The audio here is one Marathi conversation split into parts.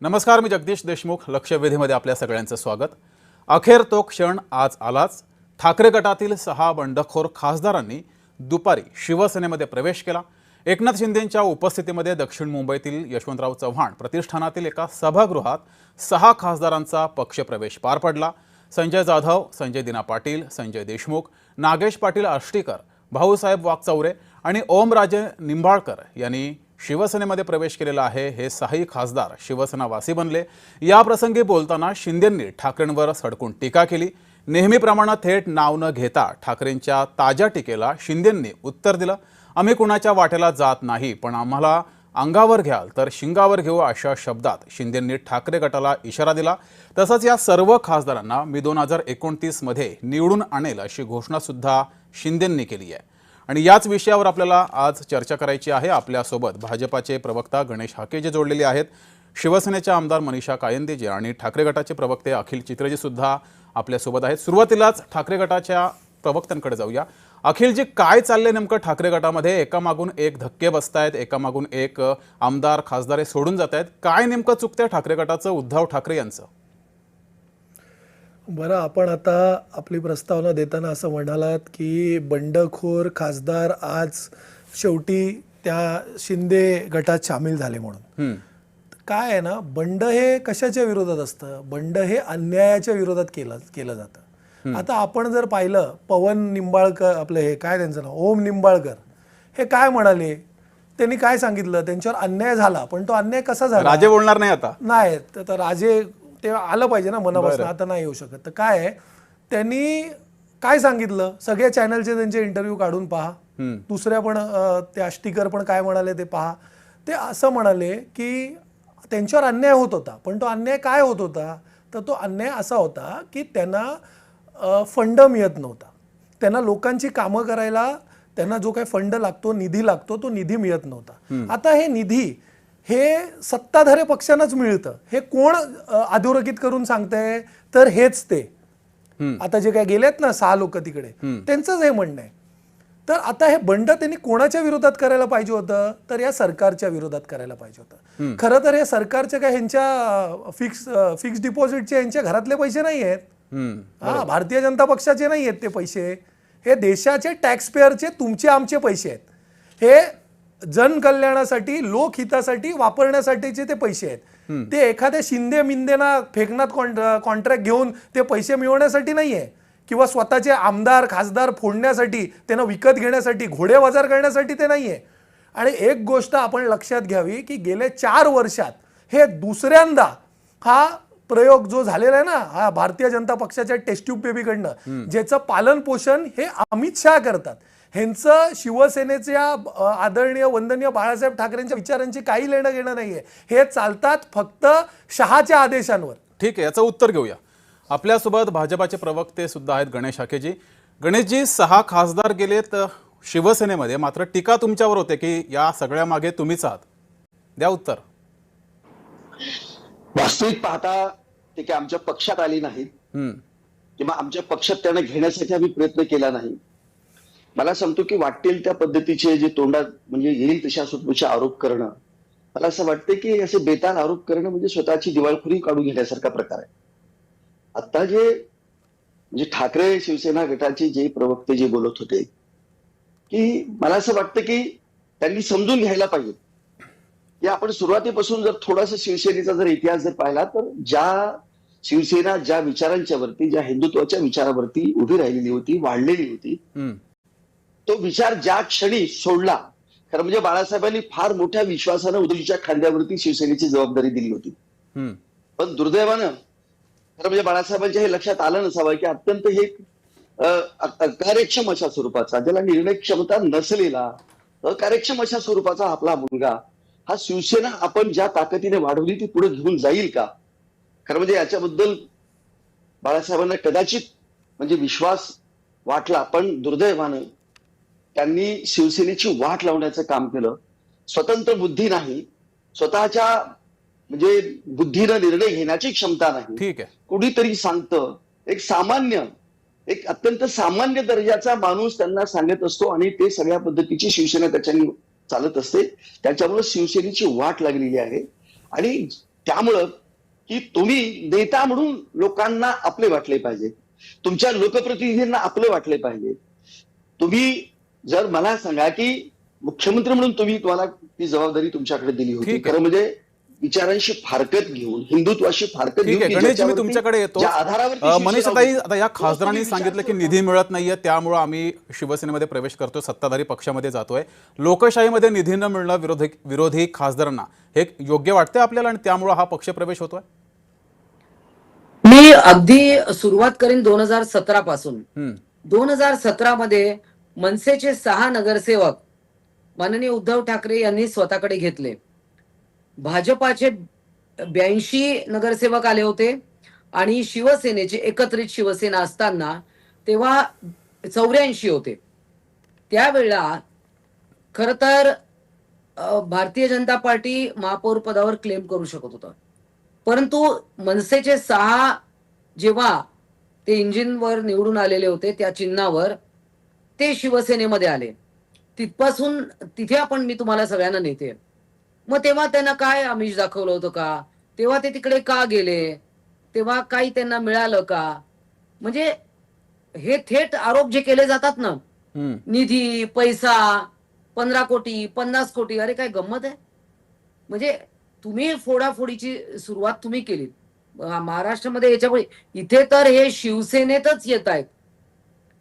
नमस्कार, मी जगदीश देशमुख. लक्षवेधीमध्ये आपल्या सगळ्यांचं स्वागत. अखेर तो क्षण आज आलाच. ठाकरे गटातील 6 बंडखोर खासदारांनी दुपारी शिवसेनेमध्ये प्रवेश केला. एकनाथ शिंदेंच्या उपस्थितीमध्ये दक्षिण मुंबईतील यशवंतराव चव्हाण प्रतिष्ठानातील एका सभागृहात 6 खासदारांचा पक्षप्रवेश पार पडला. संजय जाधव, संजय दिना पाटील, संजय देशमुख, नागेश पाटील आष्टीकर, भाऊसाहेब वाकचौरे आणि ओमराजे निंबाळकर यांनी शिवसेनेमध्ये प्रवेश केलेला आहे. हे 6 खासदार शिवसेनावासी बनले. या प्रसंगी बोलताना शिंदेंनी ठाकरेंवर सडकून टीका केली. नेहमीप्रमाणे थेट नाव न घेता ठाकरेंच्या ताज्या टीकेला शिंदेंनी उत्तर दिलं. आम्ही कुणाच्या वाटेला जात नाही, पण आम्हाला अंगावर घ्याल तर शिंगावर घेऊ, अशा शब्दात शिंदेंनी ठाकरे गटाला इशारा दिला. तसंच या सर्व खासदारांना मी 2029 मध्ये निवडून आणेल अशी घोषणा सुद्धा शिंदेंनी केली आहे. आणि याच विषयावर आपल्याला आज चर्चा करायची आहे. आपल्यासोबत भाजपाचे प्रवक्ता गणेश हाकेजी जोडलेले आहेत, शिवसेनेच्या आमदार मनीषा कायंदेजी आणि ठाकरे गटाचे प्रवक्ते अखिल चित्रेजी सुद्धा आपल्यासोबत आहेत. सुरुवातीलाच ठाकरे गटाच्या प्रवक्त्यांकडे जाऊया. अखिलजी, काय चाललंय नेमकं ठाकरे गटामध्ये? एकामागून एक धक्के बसतायत, एकामागून एक आमदार खासदार सोडून जात आहेत. काय नेमकं चुकतंय ठाकरे गटाचं, उद्धव ठाकरे यांचं? बरं, आपण आता आपली प्रस्तावना देताना असं म्हणालात की बंडखोर खासदार आज शेवटी त्या शिंदे गटात सामील झाले म्हणून. काय आहे ना, बंड हे कशाच्या विरोधात असतं? बंड हे अन्यायाच्या विरोधात केलं जातं. आता आपण जर पाहिलं, पवन निंबाळकर, आपलं हे काय त्यांचं नाव, ओम निंबाळकर, हे काय म्हणाले? त्यांनी काय सांगितलं? त्यांच्यावर अन्याय झाला, पण तो अन्याय कसा झाला? राजे बोलणार नाही आता. नाही तर राजे ते आलं पाहिजे ना मनापासून, आता नाही येऊ शकत. तर काय आहे, त्यांनी काय सांगितलं? सगळ्या चॅनलचे त्यांचे इंटरव्ह्यू काढून पहा. दुसऱ्या पण ते आष्टीकर पण काय म्हणाले ते पहा. ते असं म्हणाले की त्यांच्यावर अन्याय होत होता, पण तो अन्याय काय होत होता? तर तो अन्याय असा होता की त्यांना फंड मिळत नव्हता. त्यांना लोकांची कामं करायला त्यांना जो काही फंड लागतो, निधी लागतो, तो निधी मिळत नव्हता. आता हे निधी हे सत्ताधारी पक्षांनाच मिळतं. हे कोण अधोरेखित करून सांगतंय? तर हेच ते आता जे काय गेलेत ना 6 लोक तिकडे, त्यांचंच हे म्हणणं आहे. तर आता हे बंड त्यांनी कोणाच्या विरोधात करायला पाहिजे होतं? तर या सरकारच्या विरोधात करायला पाहिजे होतं. खरं तर हे सरकारचे काय ह्यांच्या फिक्स डिपॉझिटचे यांच्या घरातले पैसे नाही आहेत. भारतीय जनता पक्षाचे नाही आहेत ते पैसे. हे देशाचे टॅक्सपेअरचे, तुमचे आमचे पैसे आहेत. हे जनकल्याणासाठी, लोकहितासाठी वापरण्यासाठीचे ते पैसे आहेत. ते एखाद्या शिंदे मिंदेना फेकनात कॉन्ट्रॅक्ट घेऊन ते पैसे मिळवण्यासाठी नाहीये, किंवा स्वतःचे आमदार खासदार फोडण्यासाठी, त्यांना विकत घेण्यासाठी, घोडे बाजार करण्यासाठी ते नाहीये. आणि एक गोष्ट आपण लक्षात घ्यावी की गेल्या 4 वर्षात हे दुसऱ्यांदा हा प्रयोग जो झालेला आहे ना, हा भारतीय जनता पक्षाच्या टेस्ट ट्यूब बेबीकडनं, ज्याचं पालन पोषण हे अमित शहा करतात. ह्यांचं शिवसेनेच्या आदरणीय वंदनीय बाळासाहेब ठाकरेंच्या विचारांची काही लेणं घेणं नाहीये. हे चालतात फक्त शहाच्या आदेशांवर. ठीक आहे, याचं उत्तर घेऊया. आपल्यासोबत भाजपाचे प्रवक्ते सुद्धा आहेत, गणेश हाकेजी. गणेशजी, 6 खासदार गेलेत शिवसेनेमध्ये, मात्र टीका तुमच्यावर होते की या सगळ्या मागे तुम्हीच आहात. द्या उत्तर. वास्तविक पाहता ते की आमच्या पक्षात आली नाहीत किंवा आमच्या पक्षात त्यांना घेण्यासाठी आम्ही प्रयत्न केला नाही. मला सांगतो की वाटेल त्या पद्धतीचे जे तोंडात म्हणजे येईल तशा सुटमुचे आरोप करणं, मला असं वाटतं की असे बेताल आरोप करणं म्हणजे स्वतःची दिवाळखोरी काढून घेण्यासारखा प्रकार आहे. आता जे म्हणजे ठाकरे शिवसेना गटाचे जे प्रवक्ते जे बोलत होते, की मला असं वाटतं की त्यांनी समजून घ्यायला पाहिजे की आपण सुरुवातीपासून जर थोडासा शिवसेनेचा जर इतिहास जर पाहिला, तर ज्या शिवसेना ज्या विचारांच्या वरती, ज्या हिंदुत्वाच्या विचारावरती उभी राहिलेली होती, वाढलेली होती, तो विचार ज्या क्षणी सोडला, खरं म्हणजे बाळासाहेबांनी फार मोठ्या विश्वासानं उद्धवजीच्या खांद्यावरती शिवसेनेची जबाबदारी दिली होती. पण दुर्दैवानं खरं म्हणजे बाळासाहेबांच्या हे लक्षात आलं नसावं की अत्यंत हे अकार्यक्षम अशा स्वरूपाचा, ज्याला निर्णय क्षमता नसलेला, अकार्यक्षम अशा स्वरूपाचा आपला मुलगा, हा शिवसेना आपण ज्या ताकदीने वाढवली ती पुढे घेऊन जाईल का? खरं म्हणजे याच्याबद्दल बाळासाहेबांना कदाचित म्हणजे विश्वास वाटला, पण दुर्दैवानं त्यांनी शिवसेनेची वाट लावण्याचं काम केलं. स्वतंत्र बुद्धी नाही, स्वतःच्या म्हणजे बुद्धीनं निर्णय घेण्याची क्षमता नाही. ठीक आहे, कुणीतरी सांगतं, एक अत्यंत सामान्य दर्जाचा माणूस त्यांना सांगत असतो आणि ते सगळ्या पद्धतीची शिवसेना त्याच्यानी चालत असते. त्याच्यामुळे शिवसेनेची वाट लागलेली आहे. आणि त्यामुळं की तुम्ही नेता म्हणून लोकांना आपले वाटले पाहिजे, तुमच्या लोकप्रतिनिधींना आपले वाटले पाहिजे. तुम्ही जर मला सांगा की मुख्यमंत्री म्हणून तुम्हाला ती जबाबदारी तुमच्याकडे दिली होती, ठीक आहे. खरं म्हणजे विचारांशी फारकत घेऊन, हिंदुत्वाशी फारकत ठीक घेऊन आहे की गणेशजी, मी ज्याच्यावरती- तुमच्याकडे येतो. ज्या आधारावरती शिवसेना मनीषाताई, होती. आता या खासदारांनी तो तुम्ही सांगितलं की विचार निधी मिळत नाहीये, त्यामुळे आम्ही शिवसेनेमध्ये प्रवेश करतोय, सत्ताधारी पक्षामध्ये जातोय. लोकशाहीमध्ये निधी न मिळणं विरोधी खासदारांना हे योग्य वाटतंय आपल्याला, आणि त्यामुळे हा पक्षप्रवेश होतोय? मी अगदी सुरुवात करीन 2017 पासून. 2017 मध्ये मनसेचे 6 नगरसेवक माननीय उद्धव ठाकरे यांनी स्वतःकडे घेतले. भाजपाचे 82 नगरसेवक आले होते आणि शिवसेनेचे एकत्रित शिवसेना असताना तेव्हा 84 होते. त्यावेळेला खर तर भारतीय जनता पार्टी महापौर पदावर क्लेम करू शकत होता, परंतु मनसेचे 6 जेव्हा ते इंजिनवर निवडून आलेले होते, त्या चिन्हावर ते शिवसेनेमध्ये आले. तिथपासून तिथे आपण मी तुम्हाला सगळ्यांना नेते. मग तेव्हा त्यांना काय आमिष दाखवलं होतं का? तेव्हा ते तिकडे का गेले? तेव्हा काही त्यांना मिळालं का? म्हणजे हे थेट आरोप जे केले जातात ना, निधी, पैसा, 15 कोटी, 50 कोटी, अरे काय गंमत आहे? म्हणजे तुम्ही फोडाफोडीची सुरुवात तुम्ही केली महाराष्ट्रामध्ये. याच्यामुळे इथे तर हे शिवसेनेतच येत आहेत.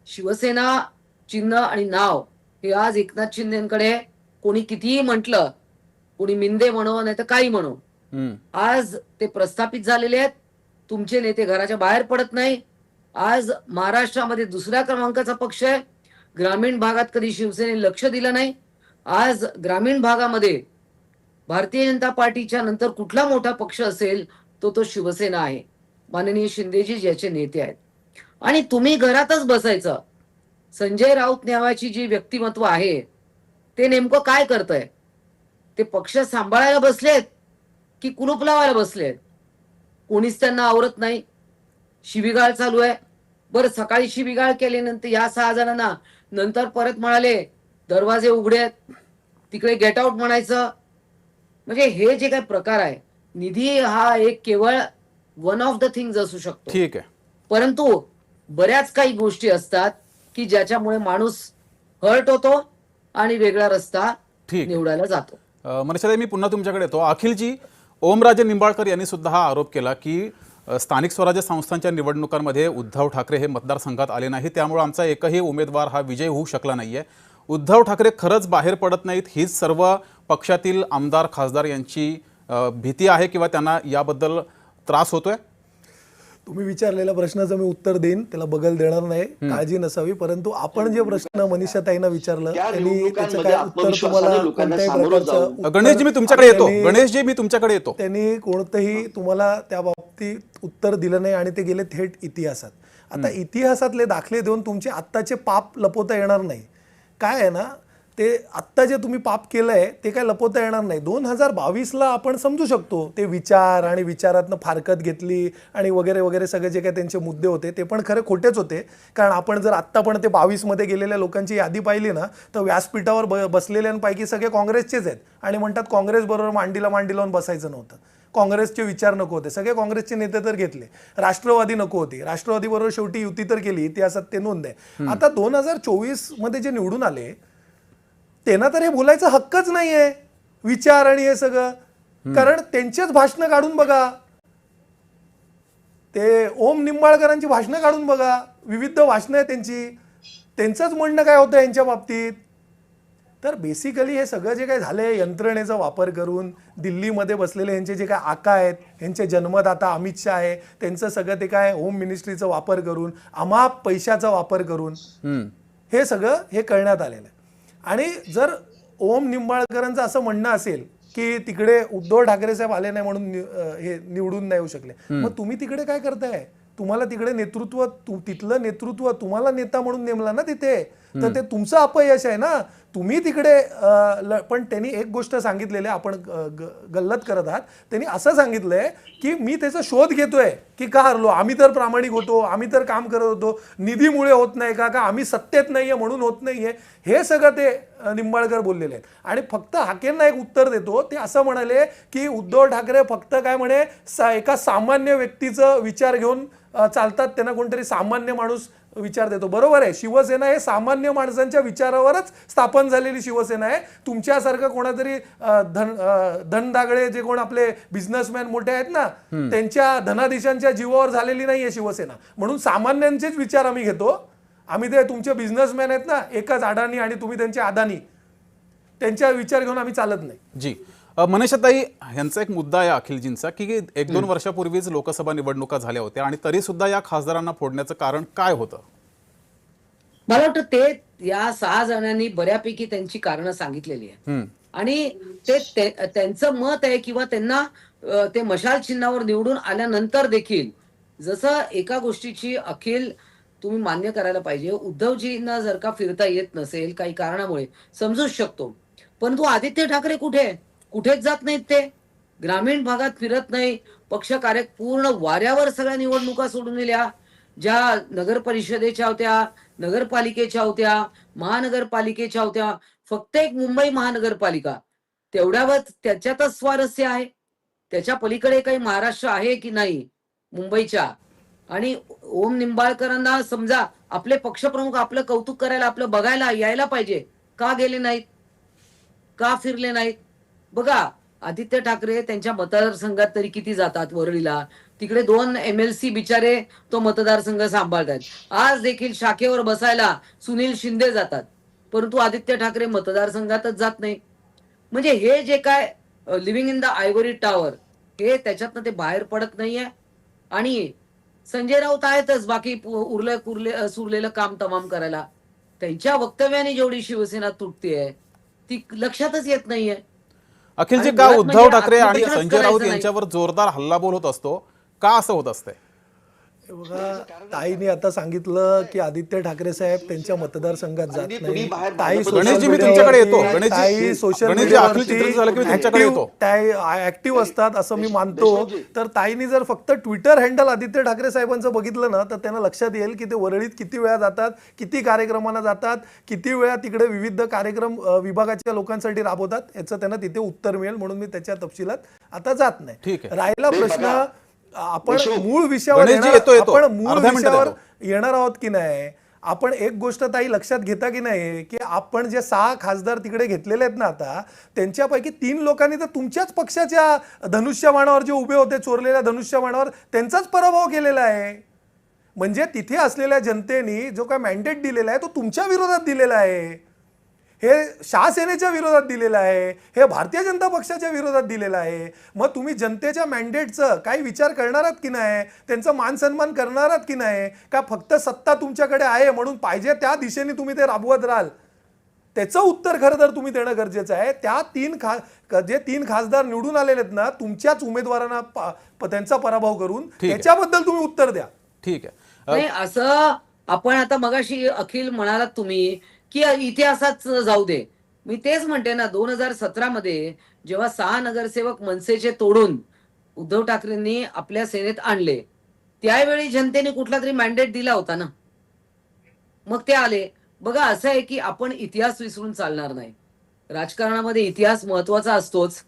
शिवसेना चिन्ह आणि नाव हे आज एकनाथ शिंदेकडे कोणी कितीही म्हटलं, कोणी मिंदे म्हणो नाही तर काही म्हणो, आज ते प्रस्थापित झालेले आहेत. तुमचे नेते घराच्या बाहेर पडत नाही. आज महाराष्ट्रामध्ये 2ऱ्या क्रमांकाचा पक्ष आहे. ग्रामीण भागात कधी शिवसेनेने लक्ष दिलं नाही. आज ग्रामीण भागामध्ये भारतीय जनता पार्टीच्या नंतर कुठला मोठा पक्ष असेल तो शिवसेना आहे. माननीय शिंदेजी ज्याचे नेते आहेत. आणि तुम्ही घरातच बसायचं. संजय राऊत नावाची जी व्यक्तिमत्व आहे ते नेमकं काय करतंय? ते पक्ष सांभाळायला बसलेत की कुलूप लावायला बसलेत? कोणीच त्यांना आवरत नाही. शिवीगाळ चालू आहे. बरं, सकाळी शिवीगाळ केल्यानंतर या 6 जणांना नंतर परत म्हणाले दरवाजे उघडे आहेत, तिकडे गेट आउट म्हणायचं. म्हणजे हे जे काही प्रकार आहे, निधी हा एक केवळ वन ऑफ द थिंग्स असू शकतो. ठीक आहे. परंतु बऱ्याच काही गोष्टी असतात की ज्याच्यामुळे माणूस हर्ट होतो आणि वेगळा रस्ता ठीक. निवडायला जातो. मनीषाताई, मी पुन्हा तुमच्याकडे येतो. अखिलजी, ओमराजे निंबाळकर यांनी सुद्धा हा आरोप केला की स्थानिक स्वराज्य संस्थांच्या निवडणुकांमध्ये उद्धव ठाकरे हे मतदारसंघात आले नाही, त्यामुळे आमचा एकही उमेदवार हा विजय होऊ शकला नाहीये. उद्धव ठाकरे खरंच बाहेर पडत नाहीत, हीच सर्व पक्षातील आमदार खासदार यांची भीती आहे किंवा त्यांना याबद्दल त्रास होतोय? तुम्ही विचारलेल्या प्रश्नाचं मी उत्तर देईन, त्याला बगल देणार नाही, काळजी नसावी. परंतु आपण जे प्रश्न मनीषाताईंना विचारलं त्या त्यांनी त्याचं निवडणुकांमध्ये काय उत्तर आत्मविश्वासाने तुम्हाला लोकांना कोणत्याही सामोरं प्रकारचं जाऊन- उत्तर- गणेशजी, मी तुमच्याकडे येतो. त्यांनी- गणेशजी, मी तुमच्याकडे येतो. त्यांनी कोणतंही तुम्हाला त्या बाबतीत उत्तर दिलं नाही आणि ते गेले थेट इतिहासात. आता इतिहासातले दाखले देऊन तुमचे आत्ताचे पाप लपवता येणार नाही. काय आहे ना, ते आत्ता जे तुम्ही पाप केलंय ते काय लपवता येणार नाही. 2022ला आपण समजू शकतो ते विचार आणि विचारातनं फारकत घेतली आणि वगैरे वगैरे सगळे जे काही त्यांचे मुद्दे होते ते पण खरे खोटेच होते. कारण आपण जर आत्ता पण ते 22मध्ये गेलेल्या लोकांची यादी पाहिली ना, तर व्यासपीठावर बसलेल्यांपैकी सगळे काँग्रेसचेच आहेत आणि म्हणतात काँग्रेस बरोबर मांडीला मांडी लावून बसायचं नव्हतं, काँग्रेसचे विचार नको होते. सगळे काँग्रेसचे नेते तर घेतले, राष्ट्रवादी नको होती, राष्ट्रवादी बरोबर शेवटी युती तर केली, इतिहासात ते नोंद आहे. आता 2024मध्ये जे निवडून आले त्यांना तर हे बोलायचा हक्कच नाहीये विचार आणि हे सगळं. कारण त्यांचेच भाषणं काढून बघा, ते ओम निंबाळकरांची भाषणं काढून बघा, विविध भाषणं आहेत त्यांची, त्यांचंच म्हणणं काय होतं यांच्या बाबतीत. तर बेसिकली हे सगळं जे काय झालंय यंत्रणेचा वापर करून दिल्लीमध्ये बसलेले यांचे जे काय आका आहेत, यांचे जन्मदाता अमित शहा आहे, त्यांचं सगळं ते काय होम मिनिस्ट्रीचा वापर करून, अमाप पैशाचा वापर करून हे सगळं हे करण्यात आलेलं आहे. आणि जर ओम निंबाळकरांचं असं म्हणणं असेल की तिकडे उद्धव ठाकरे साहेब आले नाही म्हणून हे निवडून नाही येऊ शकले, मग तुम्ही तिकडे काय करताय? तुम्हाला तिकडे नेतृत्व, तिथलं नेतृत्व तुम्हाला नेता म्हणून नेमला ना तिथे. तर ते तुमचं अपयश आहे ना. तुम्ही तिकडे पण त्यांनी एक गोष्ट सांगितलेली आहे, आपण गल्लत करत आहात. त्यांनी असं सांगितलंय की मी त्याचा शोध घेतोय की का हरलो, आम्ही तर प्रामाणिक होतो, आम्ही तर काम करत होतो, निधीमुळे होत नाही का आम्ही सत्तेत नाहीये म्हणून होत नाहीये, हे सगळं ते निंबाळकर बोललेले आहेत. आणि फक्त हाकेंना एक उत्तर देतो, ते असं म्हणाले की उद्धव ठाकरे फक्त काय म्हणे एका सामान्य व्यक्तीचं विचार घेऊन चालतात, त्यांना कोणतरी सामान्य माणूस विचार देतो. बरोबर आहे, शिवसेना हे सामान्य माणसांच्या विचारावरच स्थापन झालेली शिवसेना आहे. तुमच्यासारखं कोणातरी धनदागळे जे कोण आपले बिझनेसमॅन मोठे आहेत ना, त्यांच्या धनाधीशांच्या जीवावर झालेली नाहीये शिवसेना. म्हणून सामान्यांचेच विचार आम्ही घेतो. आम्ही ते तुमचे बिझनेसमॅन आहेत ना, एकाच अडाणी आणि तुम्ही त्यांचे अदानी, त्यांच्या विचार घेऊन आम्ही चालत नाही. जी मनीषाताई, ह्यांचा एक मुद्दा आहे अखिलजींचा की 1-2 वर्षापूर्वीच लोकसभा निवडणुका झाल्या होत्या आणि तरी सुद्धा या खासदारांना फोडण्याचं कारण काय होतं? मला वाटतं ते या 6 जणांनी बऱ्यापैकी त्यांची कारणं सांगितलेली आहे आणि ते त्यांचं मत आहे किंवा त्यांना ते मशाल चिन्हावर निवडून आल्यानंतर देखील जसं एका गोष्टीची अखिल तुम्ही मान्य करायला पाहिजे, उद्धवजींना जर का फिरता येत नसेल काही कारणामुळे समजूच शकतो, परंतु आदित्य ठाकरे कुठेच जात नाहीत. ते ग्रामीण भागात फिरत नाही. पक्ष कार्य पूर्ण वाऱ्यावर सगळ्या निवडणुका सोडून दिल्या. ज्या नगर परिषदेच्या होत्या, नगरपालिकेच्या होत्या, महानगरपालिकेच्या होत्या, फक्त एक मुंबई महानगरपालिका तेवढ्यावर त्याच्यातच स्वारस्य आहे. त्याच्या पलीकडे काही महाराष्ट्र आहे की नाही मुंबईच्या. आणि ओम निंबाळकरांना समजा आपले पक्षप्रमुख आपलं कौतुक करायला, आपलं बघायला यायला पाहिजे, का गेले नाहीत, का फिरले नाहीत? बघा, आदित्य ठाकरे त्यांच्या मतदारसंघात तरी किती जातात वरळीला, तिकडे 2 MLC बिचारे तो मतदारसंघ सांभाळतात. आज देखील शाखेवर बसायला सुनील शिंदे जातात, परंतु आदित्य ठाकरे मतदारसंघातच जात नाही. म्हणजे हे जे काय living in the ivory tower, हे त्याच्यातनं ते बाहेर पडत नाहीये. आणि संजय राऊत आहेतच बाकी सुरलेलं काम तमाम करायला. त्यांच्या वक्तव्याने जेवढी शिवसेना तुटतेय ती लक्षातच येत नाहीये. अखिलजी, आणि का मुळात उद्धव म्हणजे ठाकरे आणि आत्मपरीक्षणच संजय राऊत करायचं नाही. यांच्यावर जोरदार हल्लाबोल होत असतो, का असं होत असतंय? बघा, ताईने आता सांगितलं की आदित्य ठाकरे साहेब त्यांच्या मतदारसंघात जात अगदी नाही. तुम्ही बाहेर ताई भाजपचं सोशल गणेशजी, मी मीडियावर- तुमच्याकडे येतो. ताई सोशल गणेशजी, अखिल चित्रित झालं की मी तुमच्याकडे येतो. ऍक्टिव्ह असतात असं मी मानतो. तर ताईनी जर फक्त ट्विटर हँडल आदित्य ठाकरे साहेबांचं बघितलं ना, तर त्यांना लक्षात येईल की ते वरळीत किती वेळा जातात, किती कार्यक्रमांना जातात, किती वेळा तिकडे विविध कार्यक्रम विभागाच्या लोकांसाठी राबवतात. याचं त्यांना तिथे उत्तर मिळेल, म्हणून मी त्याच्या तपशिलात आता जात नाही. ठीक आहे. राहिला प्रश्न, आपण मूळ विषयावर गणेशजी, येणार, येतो. आपण मूळ अर्ध्या मिनिटात विषयावर येतो. येणार आहोत की नाही. आपण एक गोष्ट ताई लक्षात घेता की नाही, की आपण जे 6 खासदार तिकडे घेतलेले आहेत ना, आता त्यांच्यापैकी 3 लोकांनी तर तुमच्याच पक्षाच्या धनुष्यबाणावर जे उभे होते, चोरलेल्या धनुष्यबाणावर त्यांचाच पराभव केलेला आहे. म्हणजे तिथे असलेल्या जनतेने जो काय मॅन्डेट दिलेला आहे तो तुमच्या विरोधात दिलेला आहे. हे शिवसेनेच्या विरोधात दिलेलं आहे, हे भारतीय जनता पक्षाच्या विरोधात दिलेलं आहे. मग तुम्ही जनतेच्या मॅन्डेटचं काही विचार करणार आहात की नाही, त्यांचा मान सन्मान करणार आहात की नाही, का फक्त सत्ता तुमच्याकडे आहे म्हणून पाहिजे त्या दिशेने तुम्ही ते राबवत राहाल? त्याचं उत्तर खरं तर तुम्ही देणं गरजेचं आहे. त्या 3 खासदार निवडून आलेले आहेत ना, तुमच्याच उमेदवारांना त्यांचा पराभव करून त्याच्याबद्दल तुम्ही उत्तर द्या. ठीक आहे. नाही, असं आपण आता मगाशी अखिल म्हणालात तुम्ही की इतिहासात जाऊ दे. मी तेच म्हणते ना, 2017 मध्ये जेव्हा 6 नगरसेवक मनसेचे तोडून उद्धव ठाकरेंनी आपल्या सेनेत आणले, त्यावेळी जनतेने कुठला तरी मॅन्डेट दिला होता ना, मग ते आले. बघा, असं आहे की आपण इतिहास विसरून चालणार नाही. राजकारणामध्ये इतिहास महत्वाचा असतोच.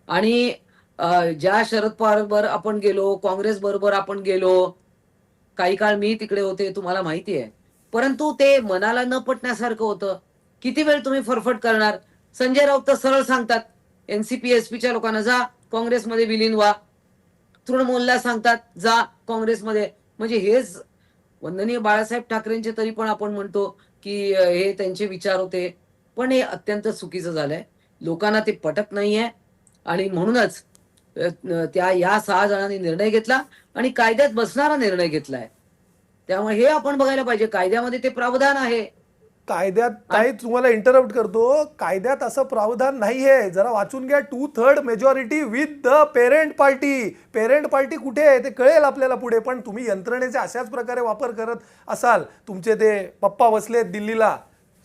आणि ज्या शरद पवार बरोबर आपण गेलो, काँग्रेस बरोबर आपण गेलो, काही काळ मी तिकडे होते, तुम्हाला माहिती आहे, परंतु ते मनाला न पटण्यासारखं होतं. किती वेळ तुम्ही फरफट करणार? संजय राऊत तर सरळ सांगतात, एनसीपी एसपीच्या लोकांना जा काँग्रेसमध्ये विलीन व्हा, तृणमूलला सांगतात जा काँग्रेसमध्ये. म्हणजे हेच वंदनीय बाळासाहेब ठाकरेंचे तरी पण आपण म्हणतो की हे त्यांचे विचार होते, पण हे अत्यंत चुकीचं झालंय. लोकांना ते पटत नाहीये आणि म्हणूनच या 6 जणांनी निर्णय घेतला आणि कायद्यात बसणारा निर्णय घेतलाय. त्यामुळे हे आपण बघायला पाहिजे, कायद्यामध्ये ते प्रावधान आहे. कायद्यात काही तुम्हाला इंटरप्ट करतो, कायद्यात असं प्रावधान नाहीये. जरा वाचून घ्या. 2/3 majority with the parent party. Parent party कुठे आहे ते कळेल आपल्याला पुढे. पण तुम्ही यंत्रणेचा अशाच प्रकारे वापर करत असाल, तुमचे ते पप्पा बसलेत दिल्लीला,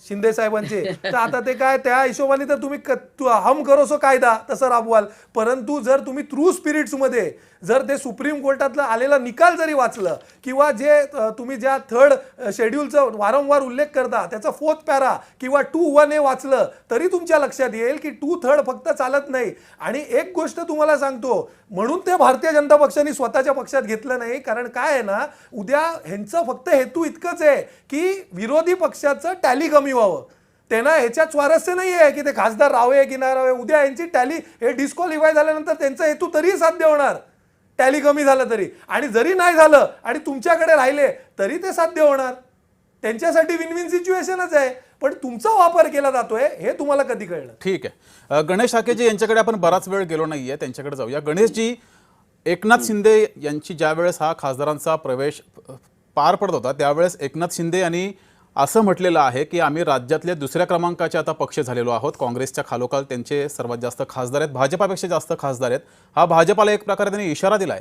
शिंदे साहेबांचे, तर आता ते काय त्या हिशोबाने तर तुम्ही हम करो सो कायदा तसं राबवाल. परंतु जर तुम्ही ट्रू स्पिरिट्समध्ये जर ते सुप्रीम कोर्टातला आलेला निकाल जरी वाचलं किंवा जे तुम्ही ज्या थर्ड शेड्यूलचा वारंवार उल्लेख करता त्याचा 4th पॅरा किंवा 2(1)A वाचलं तरी तुमच्या लक्षात येईल की 2/3 फक्त चालत नाही. आणि एक गोष्ट तुम्हाला सांगतो, म्हणून ते भारतीय जनता पक्षाने स्वतःच्या पक्षात घेतलं नाही. कारण काय आहे ना, उद्या ह्यांचं फक्त हेतू इतकंच आहे की विरोधी पक्षाचं टॅली कमी व्हावं. त्यांना ह्याच्यात स्वारस्य नाही आहे की ते खासदार राहावे की नाही राहावे. उद्या यांची टॅली हे डिस्क्वालिफाय झाल्यानंतर त्यांचा हेतू तरीही साध्य होणार, टॅली कमी झालं तरी. आणि जरी नाही झालं आणि तुमच्याकडे राहिले तरी ते साध्य होणार. त्यांच्यासाठी विन विन सिच्युएशनच आहे. पण तुमचा वापर केला जातोय हे तुम्हाला कधी कळलं? ठीक आहे. गणेश हाकेजी यांच्याकडे आपण बराच वेळ गेलो नाहीये, त्यांच्याकडे जाऊया. गणेशजी, एकनाथ शिंदे यांची ज्या वेळेस हा खासदारांचा प्रवेश पार पडत होता त्यावेळेस एकनाथ शिंदे यांनी असं म्हटलेलं आहे की आम्ही राज्यातल्या 2ऱ्या क्रमांकाचे आता पक्ष झालेलो आहोत. काँग्रेसच्या खालोखाल त्यांचे सर्वात जास्त खासदार आहेत, भाजपापेक्षा जास्त खासदार आहेत. हा भाजपाला एक प्रकारे त्यांनी इशारा दिलाय.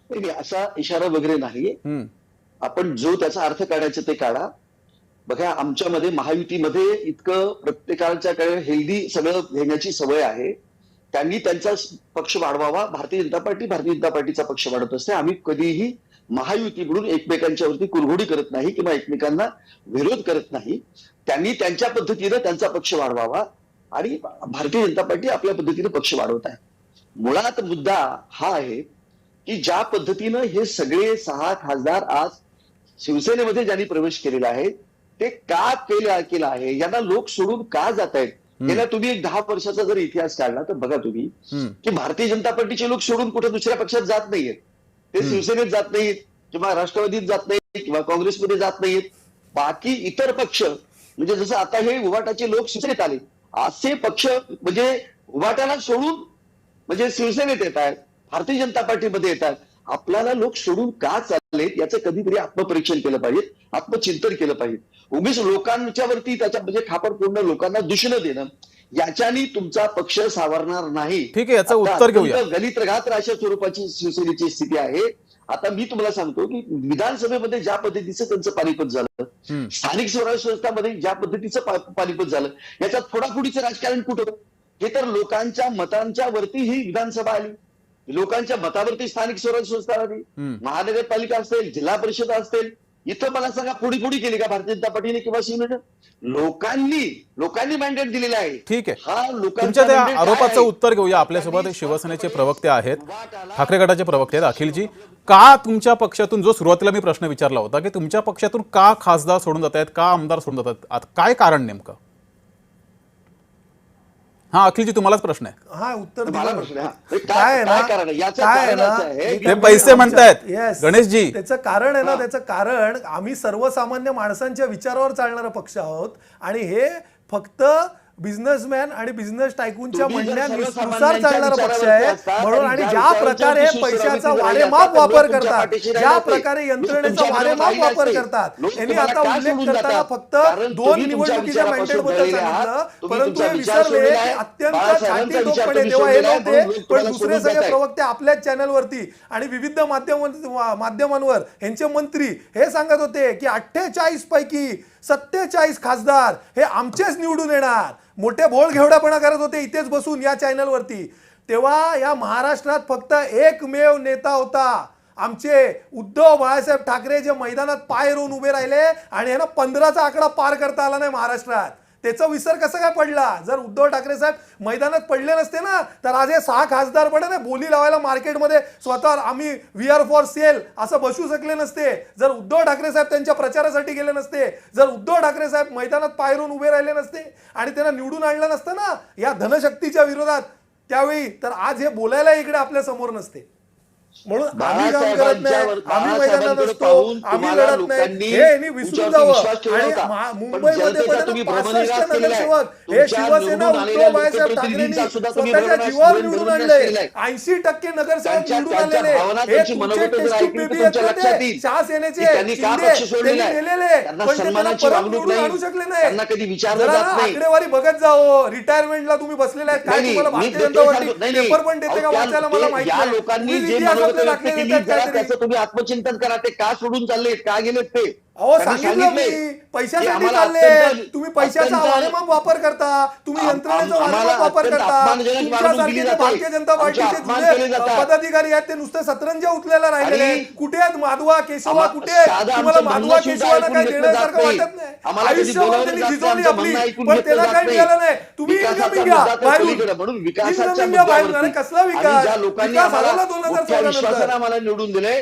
नाही, असा इशारा वगैरे नाही. आपण जो त्याचा अर्थ काढायचा ते काढा. बघा, आमच्यामध्ये महायुतीमध्ये इतकं प्रत्येकाच्याकडे हेल्दी सगळं घेण्याची सवय आहे. त्यांनी त्यांचा पक्ष वाढवावा. भारतीय जनता पार्टीचा पक्ष वाढवत असते. आम्ही कधीही महायुती म्हणून एकमेकांच्यावरती कुरघोडी करत नाही किंवा एकमेकांना विरोध करत नाही. त्यांनी त्यांच्या पद्धतीनं त्यांचा पक्ष वाढवावा आणि भारतीय जनता पार्टी आपल्या पद्धतीने पक्ष वाढवत आहे. मुळात मुद्दा हा आहे की ज्या पद्धतीनं हे सगळे 6 खासदार आज शिवसेनेमध्ये ज्यांनी प्रवेश केलेला आहे ते का केलं आहे, यांना लोक सोडून का जात आहेत. गेल्या तुम्ही एक 10 वर्षाचा जर इतिहास काढला तर बघा तुम्ही की भारतीय जनता पार्टीचे लोक सोडून कुठे दुसऱ्या पक्षात जात नाहीयेत. ते शिवसेनेत जात नाहीत किंवा राष्ट्रवादीत जात नाहीत किंवा काँग्रेसमध्ये जात नाहीत. बाकी इतर पक्ष म्हणजे जसं आता हे उभाटाचे लोक शिवसेनेत आले, असे पक्ष म्हणजे उभाटाला सोडून म्हणजे शिवसेनेत येत आहेत, भारतीय जनता पार्टीमध्ये येतात. आपल्याला लोक सोडून का चाललेत याचं कधीतरी आत्मपरीक्षण केलं पाहिजे, आत्मचिंतन केलं पाहिजे. उगीच लोकांच्या वरती त्याच्या म्हणजे खापर पूर्ण लोकांना दूषणं देणं याच्यानी तुमचा पक्ष सावरणार नाही. ठीक आहे, याचं उत्तर घेऊया. गलित रगात्र अशा स्वरूपाची शिवसेनेची स्थिती आहे. आता मी तुम्हाला सांगतो की विधानसभेमध्ये ज्या पद्धतीचं त्यांचं पानिपत झालं, स्थानिक स्वराज्य संस्थांमध्ये ज्या पद्धतीचं पानिपत झालं, याच्यात फोडाफोडीचं राजकारण कुठं होतं? हे तर लोकांच्या मतांच्या वरती ही विधानसभा आली. लोकांच्या मतावरती स्थानिक स्वराज्य संस्था आली, महानगरपालिका असेल, जिल्हा परिषद असतील. इथं मला सांगा फोडी केली का भारतीय जनता पार्टीने किंवा शिवसेनेनं? लोकांनी मॅन्डेट दिलेला आहे. ठीक आहे, हा तुमच्या त्या mandate काय आरोपाचं आहे? उत्तर घेऊया. आपल्यासोबत शिवसेनेचे प्रवक्ते आहेत, ठाकरे गटाचे प्रवक्ते आहेत. अखिलजी, का तुमच्या पक्षातून, जो सुरुवातीला मी प्रश्न विचारला होता की तुमच्या पक्षातून का खासदार सोडून जात आहेत, का आमदार सोडून जात आहेत, काय कारण नेमकं? हा अखिलजी, तुम्हालाच प्रश्न आहे. हा, उत्तर मला दिलं. प्रश्न आहे. काय आहे ना, कारण आहे? याचं काय आहे कारण ना, असं आहे की ते पैसे म्हणतायत Yes. गणेशजी. त्याचं कारण आहे ना, त्याचं कारण आम्ही सर्वसामान्य माणसांच्या विचारावर चालणारा पक्ष आहोत आणि हे फक्त बिझनेसमॅन आणि बिझनेस टायकूनच्या तुम्ही जर म्हणण्यानुसार सर्वसामान्यांच्या चालणारा पक्ष विचारावरती आहे. असता म्हणून आणि आणि ज्या ज्या प्रकारे विचारांची पैशाचा सुस्थिती वारेमाप राहिली, वापर लोक तुमच्या करतात, पाठीशी ज्या राहिले प्रकारे असते. यंत्रणेचा तुमच्या वारेमाप विरोधात वापर राहिले करतात. असते. यांनी लोक आता तुम्हाला उल्लेख का करताना सोडून फक्त जातात? कारण 2 तुम्ही तुमच्या निवडणुकीच्या विचारापासून मॅन्डेटबद्दल दळलेले आहात. सांगितलं, तुम्ही परंतु तुमचा हे विचार विसरले सोडलेला की आहे. अत्यंत बाळासाहेबांचा छाती विचार टोकपणे तुम्ही तेव्हा हे सोडलेला आहे, नव्हते. म्हणून पण तुम्हाला दुसरे सोडून सगळे जात आहे. प्रवक्ते आपल्याच चॅनलवरती आणि विविध माध्यमांवर यांचे मंत्री हे सांगत होते की 48 पैकी 47 खासदार हे आमचेच निवडून येणार. मोठे बोल घेवडापणा करत होते इथेच बसून या चॅनलवरती. तेव्हा या महाराष्ट्रात फक्त एकमेव नेता होता, आमचे उद्धव बाळासाहेब ठाकरे, जे मैदानात पाय रोवून उभे राहिले आणि यांना 15चा आकडा पार करता आला नाही महाराष्ट्रात. त्याचा विसर कसा काय पडला? जर उद्धव ठाकरे साहेब मैदानात पडले नसते ना तर आज हे 6 खासदार पण ना बोली लावायला मार्केटमध्ये स्वतः आम्ही वी आर फॉर सेल असं बसू शकले नसते. जर उद्धव ठाकरे साहेब त्यांच्या प्रचारासाठी गेले नसते, जर उद्धव ठाकरे साहेब मैदानात पाय रोवून उभे राहिले नसते आणि त्यांना निवडून आणलं नसतं ना या धनशक्तीच्या विरोधात त्यावेळी, तर आज हे बोलायला इकडे आपल्या समोर नसते. म्हणून आम्ही काम करत नाही, आम्ही मैदानात असतो, आम्ही लढत नाही, हे यांनी विसरून जावं. आणि मुंबईमध्ये पडलं 65 नगरसेवक हे शिवसेना उद्धव बाळासाहेब ठाकरेंनी स्वतःच्या जीवावर निवडून आणले. 80% नगरसेवक निवडून आलेले. हे तुमचे टेस्टिंग बेबी आहेत ना ते शिवसेनेचे शिंदे, त्यांनी नेलेले, पण ते त्यांना परत निवडून आणू शकले नाही. जरा आकडेवारी बघत जाओ. रिटायरमेंटला तुम्ही बसलेले आहेत, काय तुम्हाला भारतीय जनता पार्टी पेपर पण देते का वाचायला मला माहिती या नाही. लोकांनी तुम्ही जे इतिहासातले मनोगत व्यक्त दाखले केली देतात जरा काहीतरी. त्याचं तुम्ही आत्मचिंतन करा. ते का सोडून चाललेत, का गेलेत ते अहो त्यांनी सांगितलं सांगितलंय मी की पैशासाठी आम्हाला चालले अत्यंत- तुम्ही पैशाचा अत्यंत- वारेमाप वापर करता तुम्ही यंत्रणेचा आम्हाला वारेमाप वापर अत्यंत करता अपमानजनक वागणूक दिली तुमच्यासारखे जे जाते. भारतीय जनता आमचे पार्टीचे अपमान जुने केले जातात. पदाधिकारी आहेत ते नुसते सतरंजा उचलायला राहिलेले आणि आहेत. कुठे आहेत माधवा केशवा आम्हा- कुठे आहेत साधं तुम्हाला आमचं माधवा म्हणणं सुद्धा केशवाला ऐकून काही घेतलं देण्यासारखं जात नाही. वाटत नाही आम्हाला कधी आयुष्यभर बोलावलं त्यांनी जात नाही, झिजवली आमचं आपली म्हणणं ऐकून पण घेतलं त्याला जात काही नाही. मिळालं नाही तुम्ही विकासाचा इन्कमिंग घ्या मुद्दा तर बाहेरून पलीकडे म्हणून विकासाच्या इन्कमिंग घ्या बाहेरून मुद्द्यावरती अरे कसला आणि विकास ज्या लोकांनी विकास आम्हाला आला मोठ्या 2014 विश्वासाने नंतर आम्हाला निवडून दिले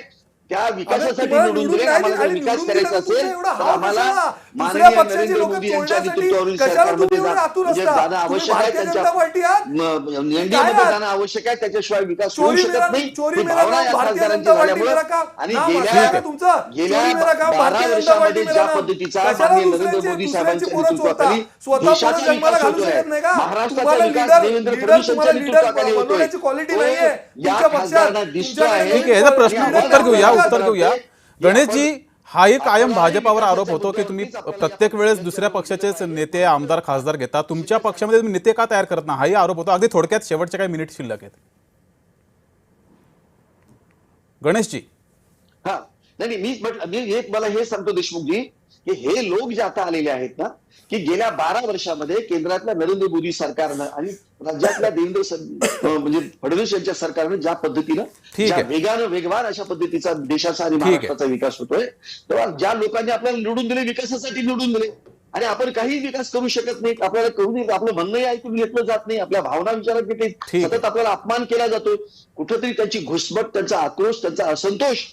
त्या विकासासाठी तुम्हाला निवडून निवडून दिले. नाही आम्हाला जर आणि विकास निवडून करायचा दिलं तर तुमचं असेल एवढा तर हाव आम्हाला कशाला? दुसऱ्या माननीय पक्षाची नरेंद्र लोकं मोदी यांच्या चोरण्यासाठी नेतृत्वावरील कशाला सरकारमध्ये तुम्ही एवढे आतुर म्हणजे असता? जाणं तुम्ही आवश्यक आहे. भारतीय त्यांच्या जनता पार्टी आहात? एनडीए काय मध्ये आहात? जाणं आवश्यक आहे. त्याच्याशिवाय विकास होऊ चोरी शकत मेरा नाही. चोरी ही मेरा भावना काम या भारतीय खासदारांची जनता पार्टी झाल्यामुळे मेरा काम आणि नाम गेल्या असं आहे ना तुमचं गेल्या चोरी मेरा काम 12 भारतीय जनता पार्टी वर्षामध्ये मेरा ज्या नाम पद्धतीचा कशाला माननीय नरेंद्र दुसऱ्यांचे मोदी दुसऱ्यांची साहेबांच्या पोरं चोरता नेतृत्वाखाली स्वतः देशाचा पोरं जन्माला विकास घालू होतोय. शकत नाही का महाराष्ट्राचा तुम्हाला विकास लीडर देवेंद्र लीडर फडणवीस तुम्हाला यांच्या लीडर नेतृत्वाखाली होतोय. बनवण्याची क्वालिटी तो नाहीये या तुमच्या पक्षात खासदारांना दिसतो आहे. ठीक आहे, याचा प्रश्न लीडर उत्तर घेऊया नाही उत्तर घेऊया आपण- गणेशजी हाही कायम आपल्याला भाजपावर विकासाच्या आरोप होतो की तुम्ही मुद्द्यावरतीच प्रत्येक वेळेस दुसऱ्या पक्षाचेच नेते आमदार खासदार घेता तुमच्या पक्षामध्ये तुम्ही नेते का तयार करत नाही हाही आरोप होतो अगदी थोडक्यात शेवटचे काही मिनिट शिल्लक आहेत गणेशजी हा नाही मी म्हटलं मी एक मला हे सांगतो देशमुखजी की हे लोक जे आता आलेले आहेत ना की गेल्या 12 वर्षामध्ये केंद्रातल्या नरेंद्र मोदी सरकारनं आणि राज्यातल्या म्हणजे फडणवीस यांच्या सरकारनं ज्या पद्धतीनं ठीक ज्या आहे. वेगवान अशा पद्धतीचा देशाचा आणि ठीक आहे. महाराष्ट्राचा विकास होतोय तेव्हा ज्या लोकांनी आपल्याला निवडून दिले विकासासाठी निवडून दिले आणि आपण काही विकास करू शकत नाही आपल्याला करू नये आपलं म्हणणंही ऐकून घेतलं जात नाही आपल्या भावना विचारात घेते ठीक आहे. सतत आपल्याला अपमान केला जातो कुठेतरी त्यांची घुसमट त्यांचा आक्रोश त्यांचा असंतोष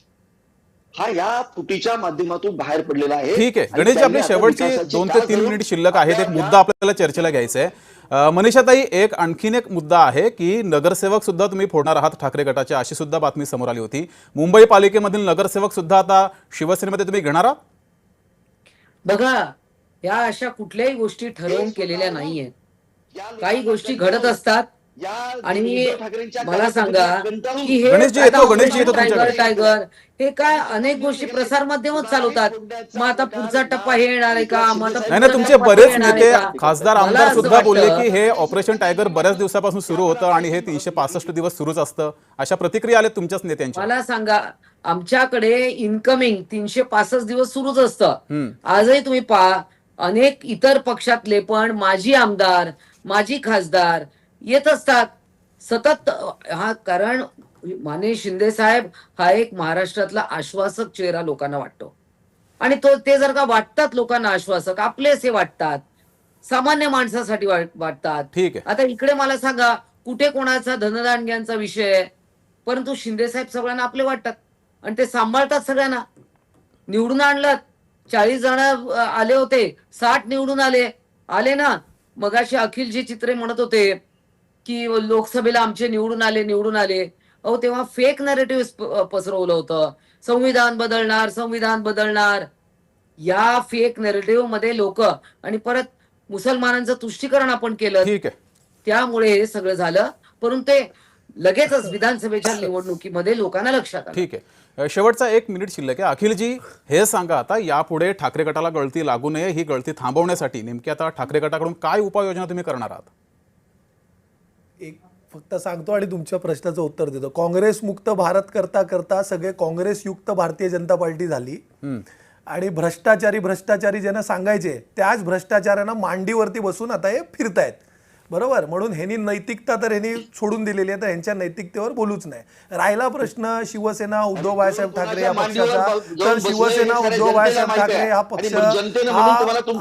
हा या फुटीच्या माध्यमातून बाहेर पडलेला आहे. ठीक आहे आणि गणेशजी आपली त्यांनी आता शेवटची विकासाची 2 ते कास 3 धरून मिनिट शिल्लक आहेत एक आपल्या- मुद्दा आपल्याला चर्चेला घ्यायचा आहे मनीषाताई एक आणखीन एक मुद्दा आहे की नगरसेवक सुद्धा तुम्ही फोडणार आहात ठाकरे गटाचे अशी सुद्धा बातमी समोर आली होती मुंबई पालिकेमधील नगरसेवक सुद्धा आता शिवसेनेमध्ये तुम्ही घेणार आहात बघा या अशा कुठल्याही गोष्टी ठरवून केलेल्या नाहीयेत या काही गोष्टी घडत असतात या आणि उद्धव ठाकरेंच्या मला सांगा कंटाळून की हे गणेशजी आता येतो, गणेशजी ऑपरेशन येतो टायगर तुमच्याकडे. टायगर हे काय अनेक गोष्टी प्रसार माध्यमच चालवतात मग आता पुढचा टप्पा हे येणार आहे का मग आता नाही ना पुढचा तुमचे टप्पा बरेच हे येणार आहे नेते का? खासदार मला आमदार असं सुद्धा बोलले वाटतं- की हे ऑपरेशन टायगर बऱ्याच दिवसापासून सुरू होतं आणि हे 365 दिवस सुरूच असतं अशा प्रतिक्रिया आल्या तुमच्याच नेत्यांच्या मला सांगा आमच्याकडे इन्कमिंग 365 दिवस सुरूच असतं आजही तुम्ही पहा अनेक इतर पक्षातले पण माजी आमदार माजी खासदार येत असतात सतत हा कारण माननीय शिंदे साहेब हा एक महाराष्ट्रातला आश्वासक चेहरा लोकांना वाटतो आणि ते जर का वाटतात लोकांना आश्वासक आपलेसे वाटतात सामान्य माणसासाठी वाटतात ठीक आहे आता इकडे मला सांगा कुठे कोणाचा धनदांड्यांचा विषय आहे परंतु शिंदे साहेब सगळ्यांना आपले वाटतात आणि ते सांभाळतात सगळ्यांना निवडून आणलं 40 जण आले होते 60 निवडून आले ना मगाशी अखिलजी चित्रे म्हणत होते की लोकसभेला आमचे निवडून आले अहो तेव्हा फेक नरेटिव्ह पसरवलं होतं संविधान बदलणार या फेक नरेटिव्ह मध्ये लोक आणि परत मुसलमानांचं तुष्टीकरण आपण केलं ठीक आहे त्यामुळे हे सगळं झालं परंतु ते लगेचच विधानसभेच्या निवडणुकीमध्ये लोकांना लक्षात आलं ठीक आहे शेवटचा 1 मिनिट शिल्लक आहे अखिलजी हे सांगा आता यापुढे ठाकरे गटाला गळती लागू नये ही गळती थांबवण्यासाठी नेमकी आता ठाकरे गटाकडून काय उपाययोजना तुम्ही करणार आहात एक फक्त सांगतो आणि तुमच्या प्रश्नाचं उत्तर देतो काँग्रेस मुक्त भारत करता करता सगळे काँग्रेस युक्त भारतीय जनता पार्टी झाली आणि भ्रष्टाचारी ज्यांना सांगायचे त्याच भ्रष्टाचाऱ्यांना मांडीवरती बसून आता हे फिरतायत बरोबर म्हणून ह्यांनी नैतिकता तर ह्यांनी सोडून दिलेली आहे तर ह्यांच्या नैतिकतेवर बोलूच नाही राहिला प्रश्न शिवसेना उद्धव बाळासाहेब ठाकरे या पक्षाचा तर शिवसेना उद्धव बाळासाहेब ठाकरे हा पक्ष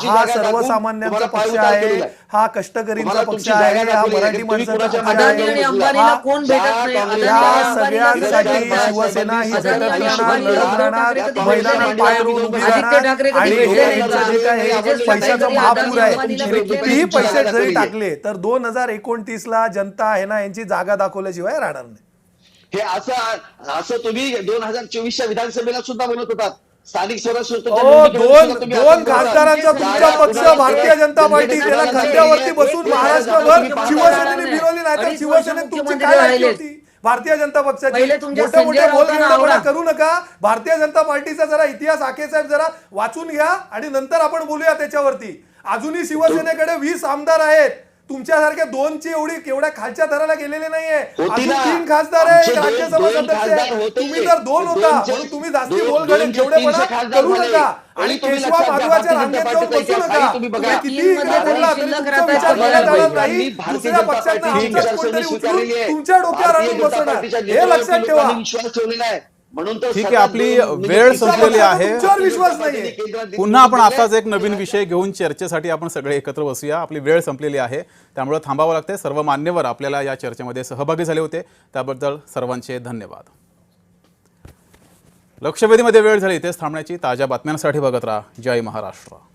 हा सर्वसामान्यांचा पक्ष आहे हा कष्टकरींचा पक्ष आहे हा मराठी माणसाचा पक्ष अदानी आणि अंबानीला आहे कोण भेटत नाही अदानी या आणि अंबानीला सगळ्यांसाठी भेटत नाही. शिवसेना ही अदानी झटत आणि राहणार अंबानीला लढत उद्धव राहणार ठाकरे कधी मैदानात भेटले पाय नाही. रोवून उभी आदित्य राहणार ठाकरे कधी आणि भेटले नाही यांचं का? जे काय हे तेजस पैशाचा ठाकरे महापूर अदानी आहे अंबानीला हे भेटले कितीही नाही. पैसे जरी टाकले तर 2029 ला जनता आहे ना यांची जागा दाखवल्याशिवाय राहणार नाही हे असं तुम्ही 2024च्या विधानसभेला सुद्धा म्हणत होतात स्थानिक स्वराज्य दोन खासदारांचा तुमचा पक्ष भारतीय जनता पार्टी त्याला खांद्यावरती बसून महाराष्ट्रभर शिवसेनेने फिरवली नाही तर शिवसेनेत तुमची काय लायकी होती भारतीय जनता पक्षाची पहिले तुमच्या मोठे मोठे संजय बोल राऊतांना वेडेपणा आवडा. करू नका भारतीय जनता पार्टीचा जरा इतिहास आके साहेब जरा वाचून घ्या आणि नंतर आपण बोलूया त्याच्यावरती अजूनही शिवसेनेकडे 20 आमदार आहेत तुमच्यासारख्या दोनची एवढ्या खालच्या थराला गेलेले नाहीये. होती अजून ना. 3 खासदार आहे, आमचे एक दोन- राज्यसभा दोन सदस्य खासदार आहे. होते. तुम्ही तर 2 होता दोनचे- म्हणून तुम्ही जास्ती दोन- बोलगडे दोनचे एवढेपणा 300 खासदार करू झाले. नका आणि आणि तुम्ही केशवा लक्षात घ्या, माधवाच्या भारतीय रांगेत जनता जाऊन पार्टीच्या बसू काही नका. तुम्ही बघा. तुम्ही किती इकडे तीनमध्ये बोलला शिल्लक तरी राहता तुमचा विचार आपल्याला केला जाणार पाहिजे. नाही. भारतीय दुसऱ्या जनता पक्षांना पार्टीची आमच्याच विचारसरणी कोणतरी स्वीकारलेली उचलून आहे. तुमच्या डोक्यावर भारतीय आणून जनता बसवणार. पार्टीच्या हे लक्षात नेत्यावरती ठेवा. लोकांनी विश्वास ठेवलेला आहे. म्हणून तर ठीक आहे, सतत आपली म्हणजे वेळ तुमच्या संपलेली पक्षाचा आहे. तुमच्यावर विश्वास नाहीये. केंद्रात पुन्हा आपण दिलेलं आहे. असाच एक नवीन विषय घेऊन चर्चेसाठी आपण सगळे एकत्र बसूया. आपली वेळ संपलेली आहे, त्यामुळे थांबावं लागते. सर्व मान्यवर आपल्याला या चर्चेमध्ये सहभागी झाले होते, त्याबद्दल सर्वांचे धन्यवाद. लक्षवेधीमध्ये वेळ झाली इथेच थांबण्याची. ताज्या बातम्यांसाठी बघत राहा जय महाराष्ट्र.